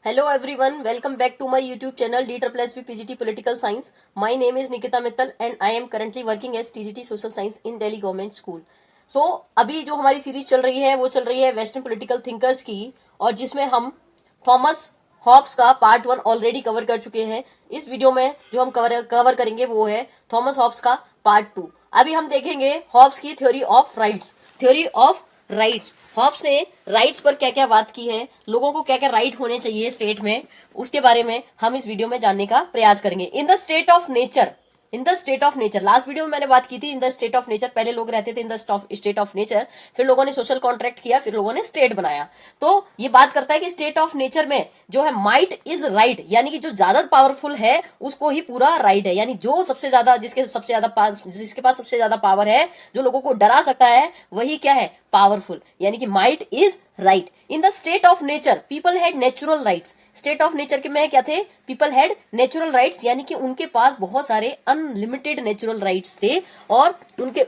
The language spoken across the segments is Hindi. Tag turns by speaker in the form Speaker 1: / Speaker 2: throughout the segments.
Speaker 1: Hello everyone, welcome back to my YouTube channel D++ PGT Political Science. My name is Nikita Mittal and I am currently working as TGT Social Science in Delhi Government School. So अभी जो हमारी सीरीज चल रही है वो चल रही है वेस्टर्न पॉलिटिकल थिंकर्स की, और जिसमें हम थॉमस हॉब्स का पार्ट 1 ऑलरेडी कवर कर चुके हैं। इस वीडियो में जो हम कवर करेंगे वो है थॉमस हॉब्स का पार्ट 2। अभी हम देखेंगे हॉब्स की theory of rights. Theory of rights, Hobbes ने राइट्स पर क्या क्या बात की है, लोगों को क्या क्या राइट होने चाहिए स्टेट में, उसके बारे में हम इस वीडियो में जानने का प्रयास करेंगे। In the state of nature, in the state of nature, last video में मैंने बात की थी in the state of nature. पहले लोग रहते थे in the state of nature, फिर लोगों ने सोशल कॉन्ट्रैक्ट किया, फिर लोगों ने स्टेट बनाया। तो ये बात करता है कि स्टेट ऑफ नेचर में जो है माइट इज राइट, यानी कि जो ज्यादा पावरफुल है उसको ही पूरा राइट है, यानी जो सबसे ज्यादा जिसके पास सबसे ज्यादा पावर है, जो लोगों को डरा सकता है, वही क्या है, पावरफुल, यानी कि might is right. In the state of nature people had natural rights. State of nature के में क्या थे, पीपल हैड नेचुरल राइट्स, यानी कि उनके पास बहुत सारे अनलिमिटेड नेचुरल राइट्स थे, और उनके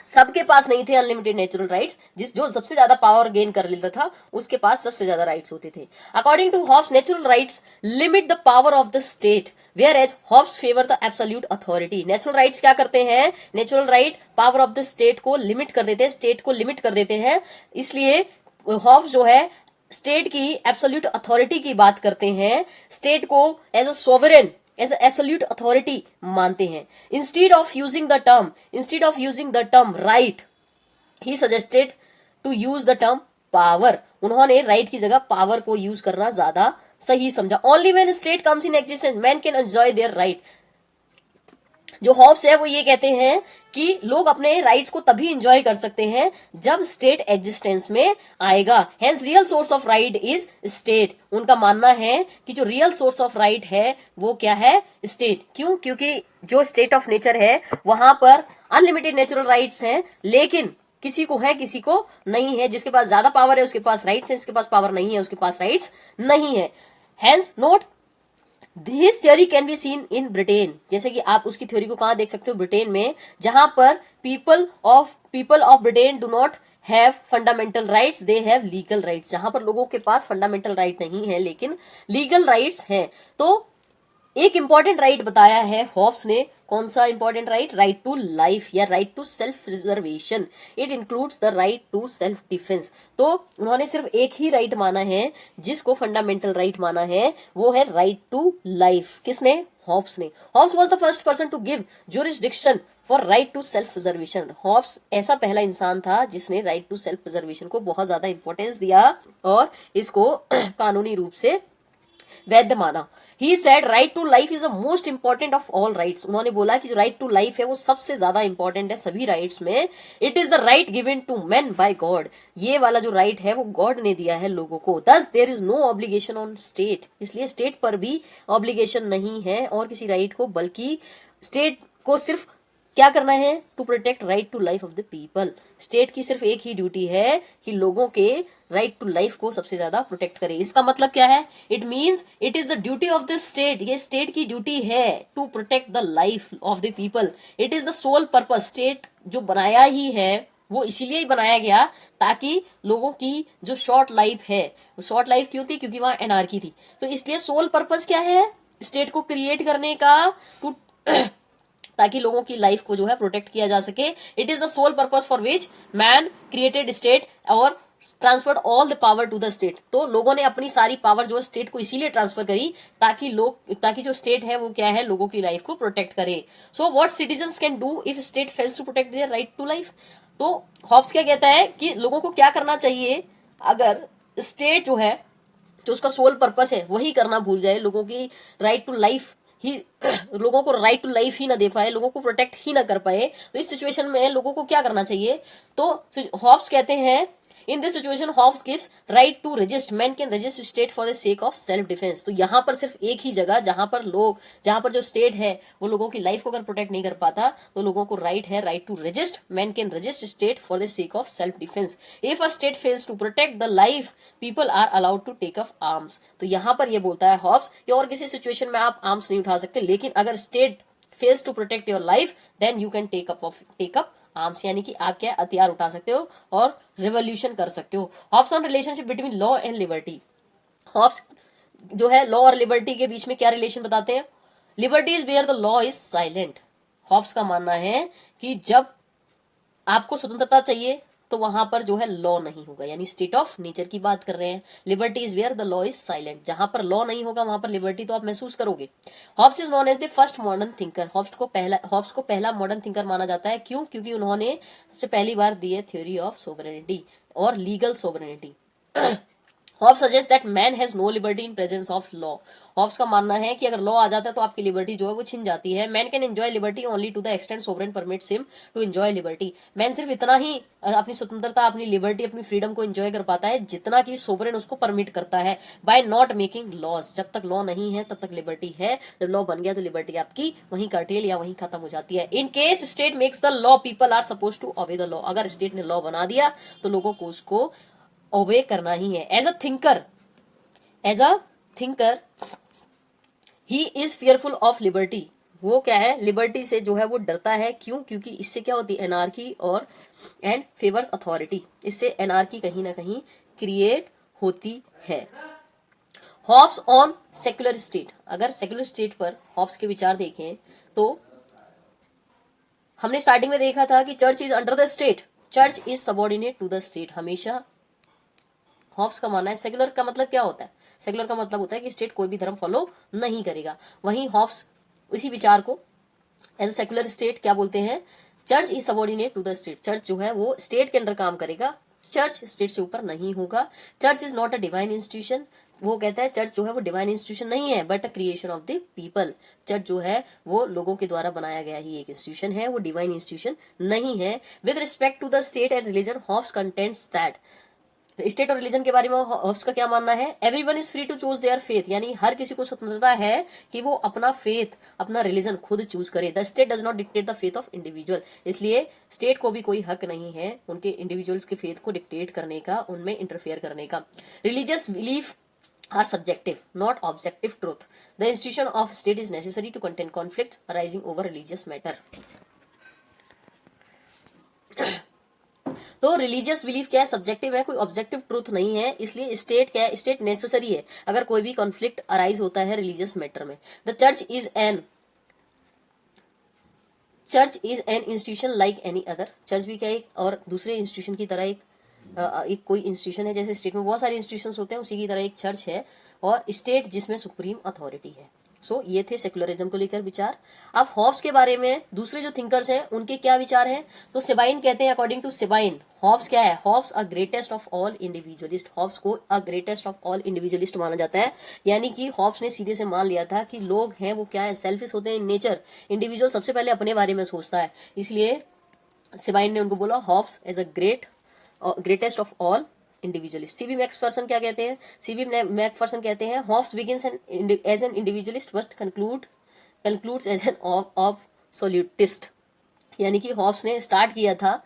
Speaker 1: सबके पास नहीं थे अनलिमिटेड नेचुरल राइट्स। जो सबसे ज्यादा पावर गेन कर लेता था उसके पास सबसे ज्यादा राइट्स होते थे। According to Hobbes, natural rights limit the power of the state, whereas Hobbes favour the absolute authority. Natural rights क्या करते हैं, natural right power of the state को लिमिट कर देते हैं, स्टेट को लिमिट कर देते हैं। इसलिए हॉब्स जो है स्टेट की एब्सोल्यूट अथॉरिटी की बात करते हैं, स्टेट को as a sovereign, as absolute authority मानते हैं। Instead of using the term right, he suggested to use the term power. उन्होंने राइट की जगह पावर को यूज करना ज्यादा सही समझा। Only when state comes in existence man can enjoy their right. जो हॉब्स है वो ये कहते हैं कि लोग अपने राइट्स को तभी इंजॉय कर सकते हैं जब स्टेट एग्जिस्टेंस में आएगा। Hence real source of right is state. उनका मानना है कि जो रियल सोर्स ऑफ राइट है वो क्या है, स्टेट। क्यों? क्योंकि जो स्टेट ऑफ नेचर है वहां पर अनलिमिटेड नेचुरल राइट्स हैं, लेकिन किसी को है किसी को नहीं है। जिसके पास ज्यादा पावर है उसके पास राइट्स है, जिसके पास पावर नहीं है उसके पास राइट्स नहीं है। Hence note this theory can be seen in Britain. जैसे कि आप उसकी थ्योरी को कहां देख सकते हो, ब्रिटेन में, जहां पर people of Britain do not have fundamental rights, they have legal rights. जहां पर लोगों के पास फंडामेंटल राइट नहीं है लेकिन लीगल राइट्स हैं। तो एक इंपॉर्टेंट राइट बताया है हॉब्स ने। कौन सा important right? Right to life या right to self reservation. It includes the right to self defence. तो उन्होंने सिर्फ एक ही राइट माना है जिसको फंडामेंटल राइट माना है, वो है राइट टू लाइफ। किसने? हॉब्स ने। Hobbes was the first person to give jurisdiction for right to self preservation. Hobbes ऐसा पहला इंसान था जिसने राइट टू सेल्फ प्रिजर्वेशन को बहुत ज्यादा इंपॉर्टेंस दिया और इसको कानूनी रूप से वैध माना। He said right to life is the most important of all rights. उन्होंने बोला कि जो राइट टू लाइफ है वो सबसे ज्यादा इंपॉर्टेंट है सभी राइट्स में। It is the right given to man by God. ये वाला जो राइट है वो गॉड ने दिया है लोगों को। Thus there is no obligation on state. इसलिए स्टेट पर भी ऑब्लिगेशन नहीं है और किसी राइट को, बल्कि स्टेट को सिर्फ क्या करना है, to protect right to life of the people. State की सिर्फ एक ही ड्यूटी है कि लोगों के राइट टू लाइफ को सबसे ज्यादा प्रोटेक्ट करे। इसका मतलब क्या है? It means it is the duty of the state. ये स्टेट की ड्यूटी है to protect the life of the people. It is the sole purpose. State जो बनाया ही है वो इसीलिए ही बनाया गया ताकि लोगों की जो शॉर्ट लाइफ है, शॉर्ट लाइफ क्यों थी? क्योंकि वहां एनार्की थी। तो इसलिए सोल पर्पस क्या है स्टेट को क्रिएट करने का, टू ताकि लोगों की लाइफ को जो है प्रोटेक्ट किया जा सके। It is the sole purpose for which man created state और transferred all the power to the state. तो लोगों ने अपनी सारी पावर जो स्टेट को इसीलिए ट्रांसफर करी ताकि जो स्टेट है वो क्या है, लोगों की लाइफ को प्रोटेक्ट करे। So what citizens can do if state fails to protect their right to life. तो हॉब्स क्या कहता है कि लोगों को क्या करना चाहिए अगर स्टेट जो है, जो उसका सोल पर्पस है वही करना भूल जाए, लोगों की राइट टू लाइफ ही लोगों को राइट टू लाइफ ही ना दे पाए, लोगों को प्रोटेक्ट ही ना कर पाए। तो इस सिचुएशन में लोगों को क्या करना चाहिए? तो हॉब्स कहते हैं in this situation Hobbes gives right to resist. Man can resist state for the sake of self defence. तो यहाँ पर सिर्फ एक ही जगह जहां पर जो स्टेट है वो लोगों की लाइफ को अगर प्रोटेक्ट नहीं कर पाता तो लोगों को राइट है, right to resist. Man can resist state for the sake of self defence. If a state fails to protect the life people are allowed to take up arms. तो यहाँ पर ये बोलता है हॉब्स कि और किसी सिचुएशन में आप आर्म्स नहीं उठा सकते, लेकिन अगर state fails to protect your life then you can take up arms, यानी कि आप क्या हथियार उठा सकते हो और रिवॉल्यूशन कर सकते हो। Hobbes on relationship between law and liberty. Hobbes जो है लॉ और लिबर्टी के बीच में क्या रिलेशन बताते हैं? Liberty is where the law is silent. Hobbes का मानना है कि जब आपको स्वतंत्रता चाहिए तो वहां पर जो है लॉ नहीं होगा, यानी स्टेट ऑफ नेचर की बात कर रहे हैं। Liberty is where the law is silent, जहां पर लॉ नहीं होगा वहां पर लिबर्टी तो आप महसूस करोगे। Hobbes is known as the first modern thinker. Hobbes को पहला मॉडर्न थिंकर माना जाता है। क्यों? क्योंकि उन्होंने सबसे पहली बार दी है थ्योरी ऑफ सोवरेनिटी और legal sovereignty. Hobbes suggest that man has no liberty in presence of law. Hobbes का मानना है कि अगर लॉ आ जाता है तो आपकी लिबर्टी जो है वो छिन जाती है। Man can enjoy liberty only to the extent sovereign permits him to enjoy liberty. Man सिर्फ इतना ही अपनी स्वतंत्रता, अपनी लिबर्टी, अपनी फ्रीडम को एंजॉय कर पाता है जितना कि सोवरेन उसको परमिट करता है, बाय नॉट मेकिंग लॉज। जब तक लॉ नहीं है तब तक लिबर्टी है, जब लॉ बन गया तो लिबर्टी आपकी वहीं कर्टेल या वहीं खत्म हो जाती है। In case state makes the law, people are suppose to obey the law. अगर स्टेट ने लॉ बना दिया तो लोगों को उसको ओबे करना ही है। As a thinker he is fearful of liberty. वो क्या है? लिबर्टी से जो है वो डरता है। क्यों? क्योंकि इससे क्या होती है? एनार्की और एंड फेवर्स अथॉरिटी। इससे एनार्की कहीं ना कहीं क्रिएट होती है। Hobbes on secular state. अगर सेक्युलर स्टेट पर हॉब्स के विचार देखें तो हमने स्टार्टिंग में देखा था कि church is under the state, church is subordinate to the state. हमेशा हॉब्स का मानना है। सेक्युलर का मतलब क्या होता है? सेक्युलर का मतलब होता है कि स्टेट कोई भी धर्म फॉलो नहीं करेगा। वहीं हॉब्स उसी विचार को एज अ सेक्युलर स्टेट क्या बोलते हैं? Church is subordinate to the state. Church जो है वो स्टेट के अंडर काम करेगा, चर्च स्टेट से ऊपर नहीं होगा। Church is not a divine institution. वो कहता है चर्च जो है वो डिवाइन इंस्टीट्यूशन नहीं है, but a creation of the people. Church जो है वो लोगों के द्वारा बनाया गया ही एक इंस्टीट्यूशन है, वो डिवाइन इंस्टीट्यूशन नहीं है। With respect to the state and religion, Hobbes contends that. State और रिलीजन के बारे में हॉब्स का क्या मानना है? Everyone is free to choose their faith, यानी हर किसी को स्वतंत्रता है कि वो अपना फेथ, अपना रिलीजन खुद चूज करे। The state does not dictate the faith of individual. इसलिए स्टेट को भी कोई हक नहीं है उनके इंडिविजुअल्स के फेथ को डिक्टेट करने का, उनमें इंटरफेयर करने का। Religious belief are subjective, not objective truth. The institution of state is necessary to contain conflict arising over religious matter. तो रिलीजियस बिलीफ क्या है? सब्जेक्टिव है, कोई ऑब्जेक्टिव ट्रूथ नहीं है। इसलिए स्टेट क्या है? स्टेट नेसेसरी है अगर कोई भी कॉन्फ्लिक्ट अराइज होता है रिलीजियस मैटर में। The church is an institution like any other. Church भी क्या है? और दूसरे इंस्टीट्यूशन की तरह एक कोई इंस्टीट्यूशन है। जैसे स्टेट में बहुत सारे इंस्टीट्यूशंस होते हैं, उसी की तरह एक चर्च है और स्टेट जिसमें सुप्रीम अथॉरिटी है। सो ये थे सेक्युलरिज्म को लेकर विचार। अब हॉब्स के बारे में दूसरे जो थिंकर्स हैं उनके क्या विचार हैं? तो सेबाइन कहते हैं, अकॉर्डिंग टू सेबाइन हॉब्स क्या है? Hobbes a greatest of all individualist. Hobbes को a greatest of all individualist माना जाता है। यानी कि हॉब्स ने सीधे से मान लिया था कि लोग हैं वो क्या है? सेल्फिश होते हैं इन नेचर। इंडिविजुअल सबसे पहले अपने बारे में सोचता है। इसलिए सेबाइन ने उनको बोला Hobbes as a greatest of all individualist. C B Macpherson क्या कहते हैं? सीबी मैक्फरसन कहते हैं Hobbes begins as an individualist but concludes as an absolutist. यानी कि हॉब्स ने स्टार्ट किया था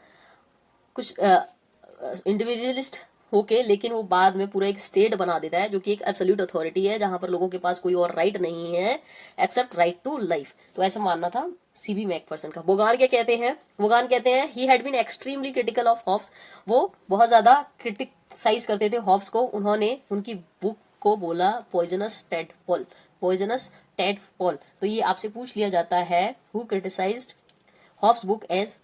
Speaker 1: कुछ इंडिविजुअलिस्ट होके, लेकिन वो बाद में पूरा एक स्टेट बना देता है जो कि एक एब्सोल्यूट अथॉरिटी है, जहां पर लोगों के पास कोई और राइट नहीं है एक्सेप्ट राइट टू लाइफ। तो ऐसा मानना था सीबी मैकफरसन का। बोगान क्या कहते हैं? बोगान कहते हैं he had been extremely critical of Hobbes. वो बहुत ज्यादा क्रिटिसाइज करते थे हॉब्स को। उन्होंने उनकी बुक को बोला पॉइजनस टेडपोल। Poisonous tadpole. तो ये आपसे पूछ लिया जाता है who criticized Hobbes book as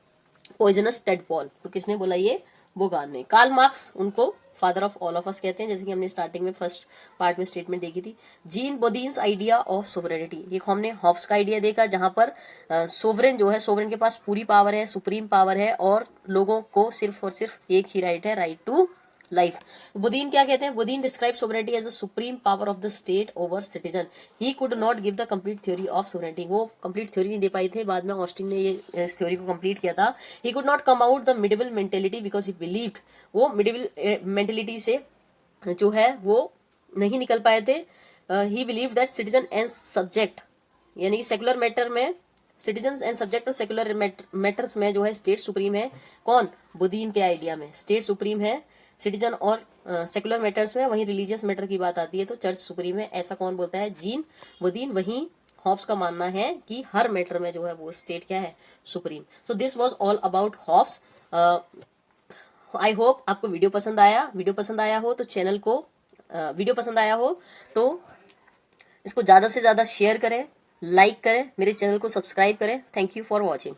Speaker 1: poisonous tadpole. तो किसने बोला? ये बोगान ने। कार्ल मार्क्स उनको father of all of us कहते हैं, जैसे कि हमने स्टार्टिंग में फर्स्ट पार्ट में स्टेटमेंट देखी थी। जीन बोदीन्स आइडिया ऑफ सोवरेनिटी, ये हमने हॉब्स का आइडिया देखा जहां पर सोवरेन जो है, सोवरेन के पास पूरी पावर है, सुप्रीम पावर है और लोगों को सिर्फ और सिर्फ एक ही राइट है, राइट टू लाइफ। बुदीन क्या कहते हैं? Bodin describe sovereignty as the supreme power of the state over citizen. He could not give the complete theory of sovereignty. वो कंप्लीट थ्योरी नहीं दे पाए थे, बाद में ऑस्टिन ने ये इस थ्योरी को कंप्लीट किया था। ही could not come out the medieval mentality because he believed, वो मिडिवल मेंटेलिटी से जो है वो नहीं निकल पाए थे। ही believe that citizen and subject, यानी कि सेकुलर मैटर में सिटीजन एंड सब्जेक्ट और सेकुलर मैटर्स में जो है स्टेट सुप्रीम है। कौन? बुदीन के आइडिया में स्टेट सुप्रीम है सिटीजन और सेकुलर मैटर्स में। वहीं रिलीजियस मैटर की बात आती है तो चर्च सुप्रीम है। ऐसा कौन बोलता है? जीन बुदीन। वहीं हॉब्स का मानना है कि हर मैटर में जो है वो स्टेट क्या है? Supreme. So this was all about Hobbes. I hope आपको वीडियो पसंद आया। वीडियो पसंद आया हो तो चैनल को वीडियो पसंद आया हो तो इसको ज़्यादा से ज़्यादा शेयर करें, लाइक करें, मेरे चैनल को सब्सक्राइब करें। Thank you for watching.